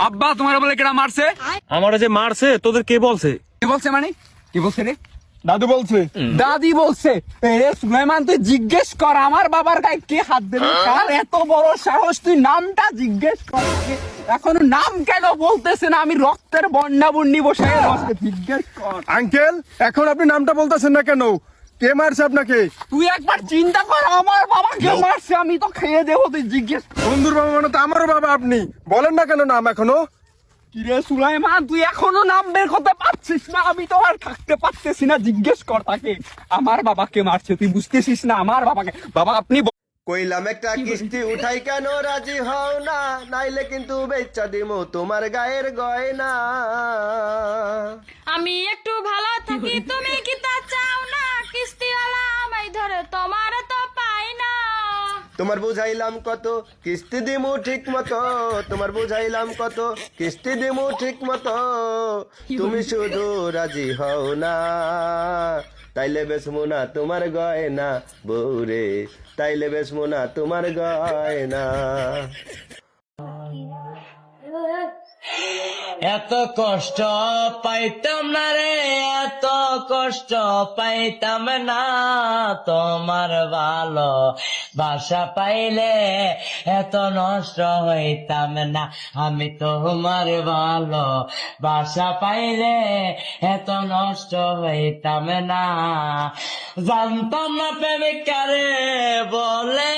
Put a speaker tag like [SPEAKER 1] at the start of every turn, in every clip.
[SPEAKER 1] আব্বা তোমার বলে কেডা মারছে?
[SPEAKER 2] আমার যে মারছে তোদের কে বলছে?
[SPEAKER 1] কে বলছে মানে? কি বলছে রে?
[SPEAKER 3] দাদু বলছে।
[SPEAKER 1] দাদি বলছে। এ সুলাইমান তুই জিজ্ঞেস কর আমার বাবার গায়ে কে হাত দেবে? কার এত বড় সাহস? তুই নামটা জিজ্ঞেস কর। এখনো নাম কেন বলতেছে না? আমি রক্তের বন্যা বন্যি বসে বসে জিজ্ঞেস কর।
[SPEAKER 3] আঙ্কেল এখন আপনি নামটা বলতেছেন না কেন? কে মারছে আপনাকে?
[SPEAKER 1] তুই একবার চিন্তা কর আমার বাবাকে মারছে, আমি তো খেয়ে দেবো। তুই জিজ্ঞেস
[SPEAKER 3] বন্ধুর বাবা মানে তো আমারও বাবা, আপনি বলেন না কেন নাম এখনো?
[SPEAKER 1] কিরে সুলাইমান তুই এখনো নাম বের করতে পারছিস না? আমি তো আর থাকতে পারতেছি না। জিজ্ঞেস কর তাকে আমার বাবাকে মারছে। তুই বুঝতেছিস না আমার বাবাকে? বাবা আপনি
[SPEAKER 4] কইলাম একটা কিস্তি উঠাই কেন রাজি হও না, নাইলে কিন্তু বেচা দিমু তোমার গায়ের গয়না।
[SPEAKER 5] আমি একটু ভালো থাকি তুমি কি তা চাও না? কিস্তিওয়ালা আমায় ধরে তোমার তো পাই না।
[SPEAKER 4] তোমার বুঝাইলাম কত কিস্তি দিমু ঠিক মতো, তোমার বুঝাইলাম কত কিস্তি দিমু ঠিক মতো, তুমি শুধু রাজি হও না, তাইলে বেসমু না তোমার গয়না বউরে, তাইলে বেসমু না তোমার গয়না।
[SPEAKER 6] এত কষ্ট পাইতাম না রে, এত কষ্ট পাইতাম না, তোমার ভালো বাসা পাইলে এত নষ্ট হইতাম না। আমি তোমার ভালো বাসা পাইলে এত নষ্ট হইতাম না। জানতাম না প্রেমিক কারে বলে,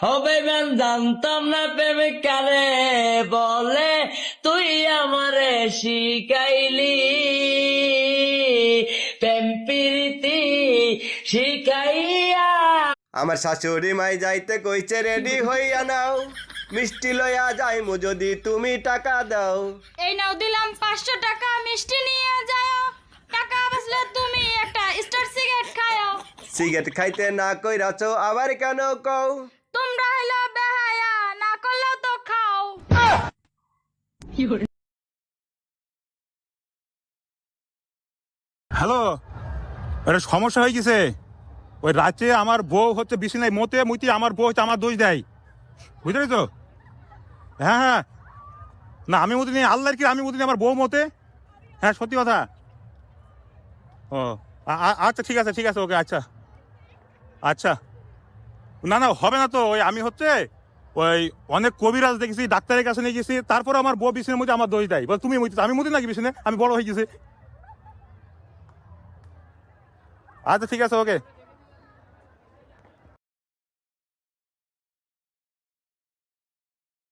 [SPEAKER 6] ও বেবেন জানতাম না প্রেমিক কারে বলে, তুই আমারে শিখাইলি প্রেম প্রীতি শিখাইয়া।
[SPEAKER 4] আমার শাশুড়ি মাই যাইতে কইছে রেডি হইয়া নাও, মিষ্টি লইয়া যাইমু যদি তুমি টাকা দাও।
[SPEAKER 5] এই নাও দিলাম 500 টাকা, মিষ্টি নিয়ে যাও। টাকা বাঁচলে তুমি একটা স্টার সিগারেট খাও।
[SPEAKER 4] সিগারেট খাইতে না কইরাছো আবার কেন কও?
[SPEAKER 5] তোমরা হইলো বেহায়া, না করলেও তো খাও।
[SPEAKER 7] হ্যালো, একটা সমস্যা হয়ে গেছে। ওই রাতে আমার বউ হচ্ছে বিছানায় মতে মুইতে, আমার বউ হচ্ছে আমার দোষ দেয়, বুঝলি তো? হ্যাঁ হ্যাঁ, না আমি মতে নেই, আল্লাহর কি আমি মতে নেই, আমার বউ মতে। হ্যাঁ সত্যি কথা। ও আচ্ছা ঠিক আছে ঠিক আছে, ওকে আচ্ছা আচ্ছা। না না হবে না তো, ওই আমি হচ্ছে ওই অনেক কবিরাজ দেখেছি, ডাক্তারের কাছে নিয়ে গেছি, তারপরে আমার বউ বিছানের মধ্যে আমার দোষ দেয়, বল তুমি মুতে, আমি মুতে নাকি বিছানে? আমি বড় হয়ে গেছি। আচ্ছা ঠিক আছে ওকে।